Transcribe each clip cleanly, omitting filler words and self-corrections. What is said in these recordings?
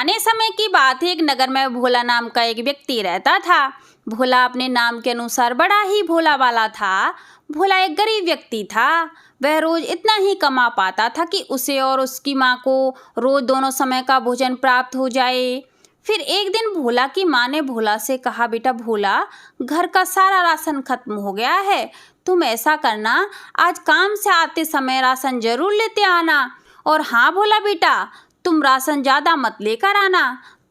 पुराने समय की बात है, एक नगर में भोला नाम का एक व्यक्ति रहता था। भोला अपने नाम के अनुसार बड़ा ही भोला वाला था। भोला एक गरीब व्यक्ति था। वह रोज इतना ही कमा पाता था कि उसे और उसकी माँ को रोज दोनों समय का भोजन प्राप्त हो जाए। फिर एक दिन भोला की माँ ने भोला से कहा, बेटा भोला, घर का सारा राशन खत्म हो गया है। तुम ऐसा करना, आज काम से आते समय राशन जरूर लेते आना। और हाँ भोला बेटा, तुम राशन ज़्यादा मत लेकर आना।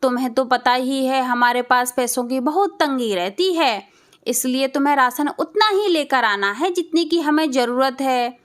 तुम्हें तो पता ही है हमारे पास पैसों की बहुत तंगी रहती है, इसलिए तुम्हें राशन उतना ही लेकर आना है जितनी की हमें ज़रूरत है।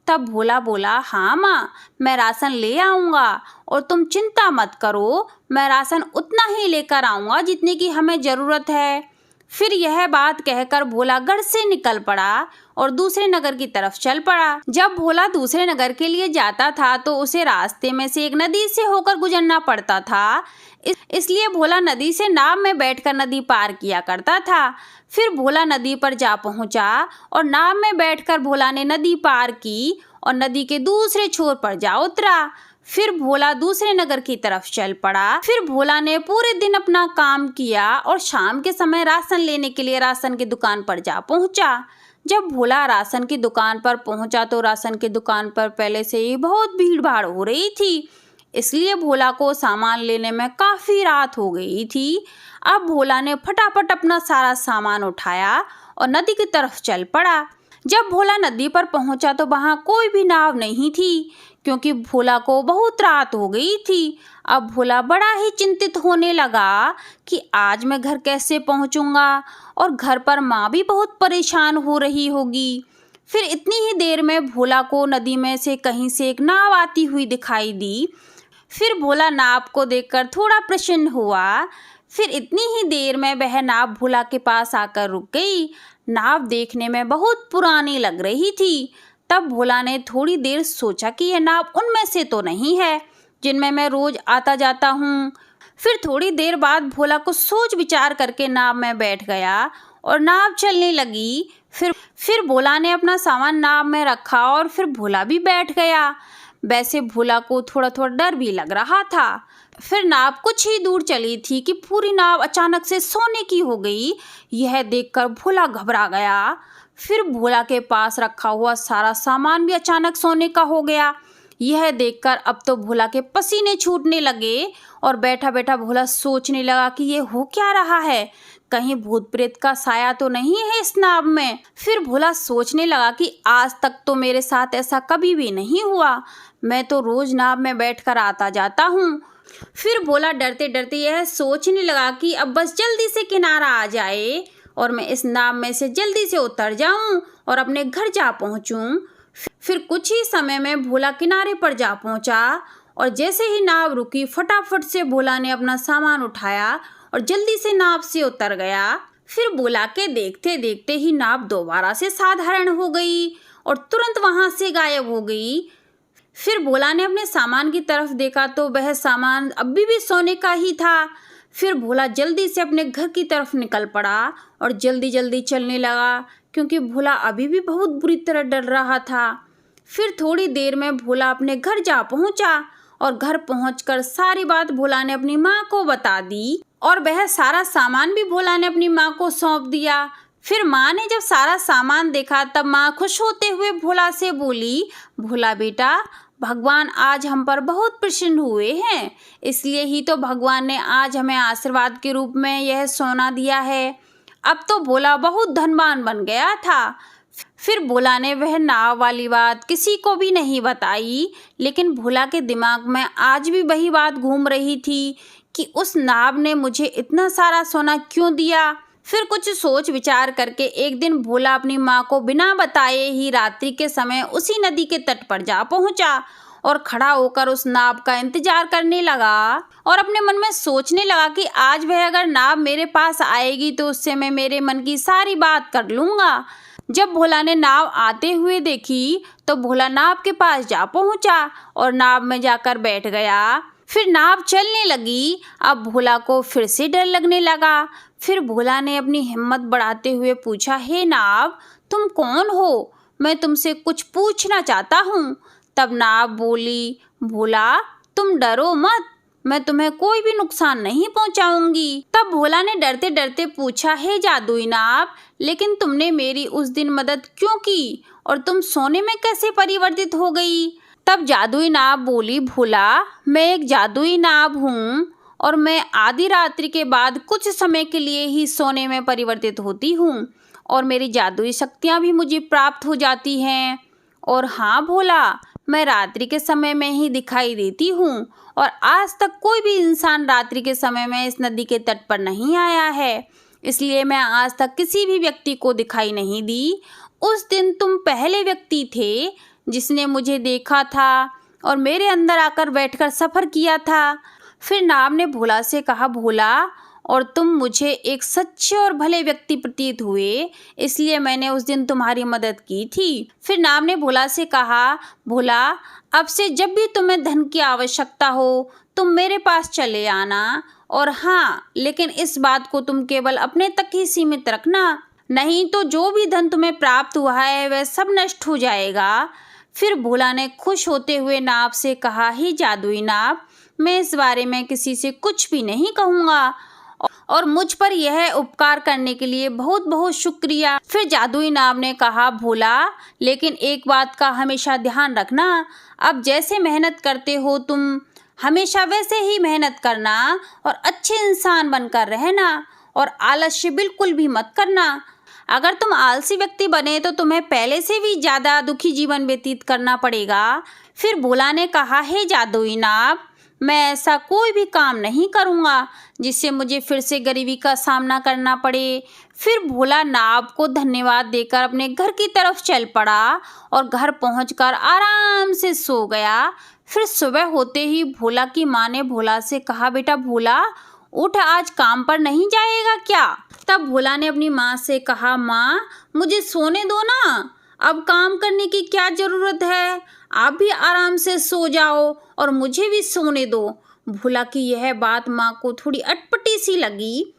तब भोला बोला, हाँ माँ, मैं राशन ले आऊँगा और तुम चिंता मत करो, मैं राशन उतना ही लेकर आऊँगा जितनी की हमें ज़रूरत है। फिर यह बात कहकर भोला घर से निकल पड़ा और दूसरे नगर की तरफ चल पड़ा। जब भोला दूसरे नगर के लिए जाता था तो उसे रास्ते में से एक नदी से होकर गुजरना पड़ता था। इसलिए भोला नदी से नाव में बैठकर नदी पार किया करता था। फिर भोला नदी पर जा पहुंचा और नाव में बैठकर भोला ने नदी पार की और नदी के दूसरे छोर पर जा उतरा। फिर भोला दूसरे नगर की तरफ चल पड़ा। फिर भोला ने पूरे दिन अपना काम किया और शाम के समय राशन लेने के लिए राशन की दुकान पर जा पहुंचा। जब भोला राशन की दुकान पर पहुंचा तो राशन की दुकान पर पहले से ही बहुत भीड़ भाड़ हो रही थी, इसलिए भोला को सामान लेने में काफ़ी रात हो गई थी। अब भोला ने फटाफट अपना सारा सामान उठाया और नदी की तरफ चल पड़ा। जब भोला नदी पर पहुंचा तो वहाँ कोई भी नाव नहीं थी, क्योंकि भोला को बहुत रात हो गई थी। अब भोला बड़ा ही चिंतित होने लगा कि आज मैं घर कैसे पहुंचूंगा और घर पर माँ भी बहुत परेशान हो रही होगी। फिर इतनी ही देर में भोला को नदी में से कहीं से एक नाव आती हुई दिखाई दी। फिर भोला नाव को देखकर थोड़ा प्रसन्न हुआ। फिर इतनी ही देर में वह नाव भोला के पास आकर रुक गई। नाव देखने में बहुत पुरानी लग रही थी। तब भोला ने थोड़ी देर सोचा कि यह नाव उनमें से तो नहीं है जिनमें मैं रोज आता जाता हूँ। फिर थोड़ी देर बाद भोला कुछ सोच विचार करके नाव में बैठ गया और नाव चलने लगी। फिर भोला ने अपना सामान नाव में रखा और फिर भोला भी बैठ गया। वैसे भोला को थोड़ा थोड़ा डर भी लग रहा था। फिर नाव कुछ ही दूर चली थी कि पूरी नाव अचानक से सोने की हो गई। यह देखकर भोला घबरा गया। फिर भोला के पास रखा हुआ सारा सामान भी अचानक सोने का हो गया। यह देखकर अब तो भोला के पसीने छूटने लगे और बैठा बैठा भोला सोचने लगा कि ये हो क्या रहा है, कहीं भूत प्रेत का साया तो नहीं है इस नाव में। फिर भोला सोचने लगा कि आज तक तो मेरे साथ ऐसा कभी भी नहीं हुआ, मैं तो रोज नाव में बैठकर आता जाता हूँ। फिर भोला डरते डरते यह सोचने लगा कि अब बस जल्दी से किनारा आ जाए और मैं इस नाव में से जल्दी से उतर जाऊं और अपने घर जा पहुंचूं। फिर कुछ ही समय में भोला किनारे पर जा पहुंचा और जैसे ही नाव रुकी फटाफट से भोला ने अपना सामान उठाया और जल्दी से नाव से उतर गया। फिर भोला के देखते देखते ही नाव दोबारा से साधारण हो गई और तुरंत वहां से गायब हो गई। फिर भोला ने अपने सामान की तरफ देखा तो वह सामान अभी भी सोने का ही था। फिर भोला जल्दी से अपने घर की तरफ निकल पड़ा और जल्दी जल्दी चलने लगा, क्योंकि भोला अभी भी बहुत बुरी तरह डर रहा था। फिर थोड़ी देर में भोला अपने घर जा पहुंचा और घर पहुंचकर सारी बात भोला ने अपनी माँ को बता दी और वह सारा सामान भी भोला ने अपनी माँ को सौंप दिया। फिर माँ ने जब सारा सामान देखा तब माँ खुश होते हुए भोला से बोली, भोला बेटा, भगवान आज हम पर बहुत प्रसन्न हुए हैं, इसलिए ही तो भगवान ने आज हमें आशीर्वाद के रूप में यह सोना दिया है। अब तो भोला बहुत धनवान बन गया था। फिर भोला ने वह नाव वाली बात किसी को भी नहीं बताई, लेकिन भोला के दिमाग में आज भी वही बात घूम रही थी कि उस नाव ने मुझे इतना सारा सोना क्यों दिया। फिर कुछ सोच विचार करके एक दिन भोला अपनी माँ को बिना बताए ही रात्रि के समय उसी नदी के तट पर जा पहुँचा और खड़ा होकर उस नाव का इंतजार करने लगा और अपने मन में सोचने लगा कि आज वह अगर नाव मेरे पास आएगी तो उससे मैं मेरे मन की सारी बात कर लूँगा। जब भोला ने नाव आते हुए देखी तो भोला नाव के पास जा पहुँचा और नाव में जाकर बैठ गया। फिर नाव चलने लगी। अब भोला को फिर से डर लगने लगा। फिर भोला ने अपनी हिम्मत बढ़ाते हुए पूछा, हे नाव, तुम कौन हो? मैं तुमसे कुछ पूछना चाहता हूँ। तब नाव बोली, भोला, तुम डरो मत, मैं तुम्हें कोई भी नुकसान नहीं पहुंचाऊंगी। तब भोला ने डरते डरते पूछा, हे जादुई नाव, लेकिन तुमने मेरी उस दिन मदद क्यों की और तुम सोने में कैसे परिवर्तित हो गई? तब जादुई नाव बोली, भोला, मैं एक जादुई नाव हूँ और मैं आधी रात्रि के बाद कुछ समय के लिए ही सोने में परिवर्तित होती हूँ और मेरी जादुई शक्तियाँ भी मुझे प्राप्त हो जाती हैं। और हाँ भोला, मैं रात्रि के समय में ही दिखाई देती हूँ और आज तक कोई भी इंसान रात्रि के समय में इस नदी के तट पर नहीं आया है, इसलिए मैं आज तक किसी भी व्यक्ति को दिखाई नहीं दी। उस दिन तुम पहले व्यक्ति थे जिसने मुझे देखा था और मेरे अंदर आकर बैठकर सफ़र किया था। फिर नाव ने भोला से कहा, भोला, और तुम मुझे एक सच्चे और भले व्यक्ति प्रतीत हुए, इसलिए मैंने उस दिन तुम्हारी मदद की थी। फिर नाव ने भोला से कहा, भोला, अब से जब भी तुम्हें धन की आवश्यकता हो तुम मेरे पास चले आना, और हाँ, लेकिन इस बात को तुम केवल अपने तक ही सीमित रखना, नहीं तो जो भी धन तुम्हें प्राप्त हुआ है वह सब नष्ट हो जाएगा। फिर भोला ने खुश होते हुए नाव से कहा, हे जादुई नाव, मैं इस बारे में किसी से कुछ भी नहीं कहूँगा और मुझ पर यह उपकार करने के लिए बहुत बहुत शुक्रिया। फिर जादुई नाव ने कहा, भोला, लेकिन एक बात का हमेशा ध्यान रखना, अब जैसे मेहनत करते हो तुम हमेशा वैसे ही मेहनत करना और अच्छे इंसान बनकर रहना और आलस्य बिल्कुल भी मत करना। अगर तुम आलसी व्यक्ति बने तो तुम्हें पहले से भी ज़्यादा दुखी जीवन व्यतीत करना पड़ेगा। फिर भोला ने कहा, हे जादुई नाव, मैं ऐसा कोई भी काम नहीं करूँगा जिससे मुझे फिर से गरीबी का सामना करना पड़े। फिर भोला नाव को धन्यवाद देकर अपने घर की तरफ चल पड़ा और घर पहुंचकर आराम से सो गया। फिर सुबह होते ही भोला की माँ ने भोला से कहा, बेटा भोला, उठ, आज काम पर नहीं जाएगा क्या? तब भोला ने अपनी माँ से कहा, माँ, मुझे सोने दो ना, अब काम करने की क्या ज़रूरत है, आप भी आराम से सो जाओ और मुझे भी सोने दो। भोला की यह बात माँ को थोड़ी अटपटी सी लगी,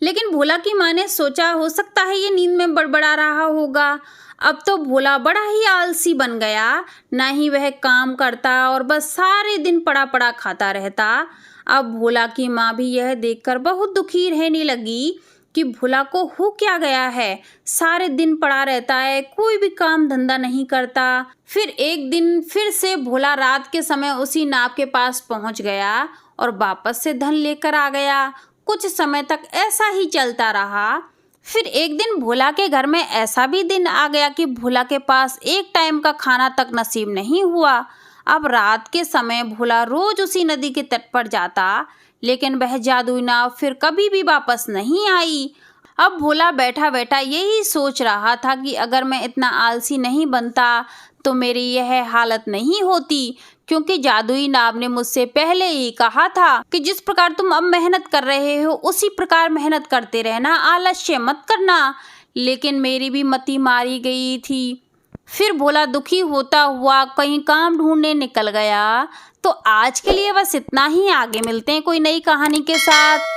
लेकिन भोला की माँ ने सोचा, हो सकता है ये नींद में बड़बड़ा रहा होगा। अब तो भोला बड़ा ही आलसी बन गया, ना ही वह काम करता और बस सारे दिन पड़ा पड़ा खाता रहता। अब भोला की माँ भी यह देखकर बहुत दुखी रहने लगी कि भोला को हो क्या गया है, सारे दिन पड़ा रहता है, कोई भी काम धंधा नहीं करता। फिर एक दिन फिर से भोला रात के समय उसी नाव के पास पहुंच गया और वापस से धन लेकर आ गया। कुछ समय तक ऐसा ही चलता रहा। फिर एक दिन भोला के घर में ऐसा भी दिन आ गया कि भोला के पास एक टाइम का खाना तक नसीब नहीं हुआ। अब रात के समय भोला रोज उसी नदी के तट पर जाता, लेकिन वह जादुई नाव फिर कभी भी वापस नहीं आई। अब भोला बैठा बैठा यही सोच रहा था कि अगर मैं इतना आलसी नहीं बनता तो मेरी यह हालत नहीं होती, क्योंकि जादुई नाव ने मुझसे पहले ही कहा था कि जिस प्रकार तुम अब मेहनत कर रहे हो उसी प्रकार मेहनत करते रहना, आलस्य मत करना। लेकिन मेरी भी मति मारी गई थी। फिर भोला दुखी होता हुआ कहीं काम ढूंढने निकल गया। तो आज के लिए बस इतना ही, आगे मिलते हैं कोई नई कहानी के साथ।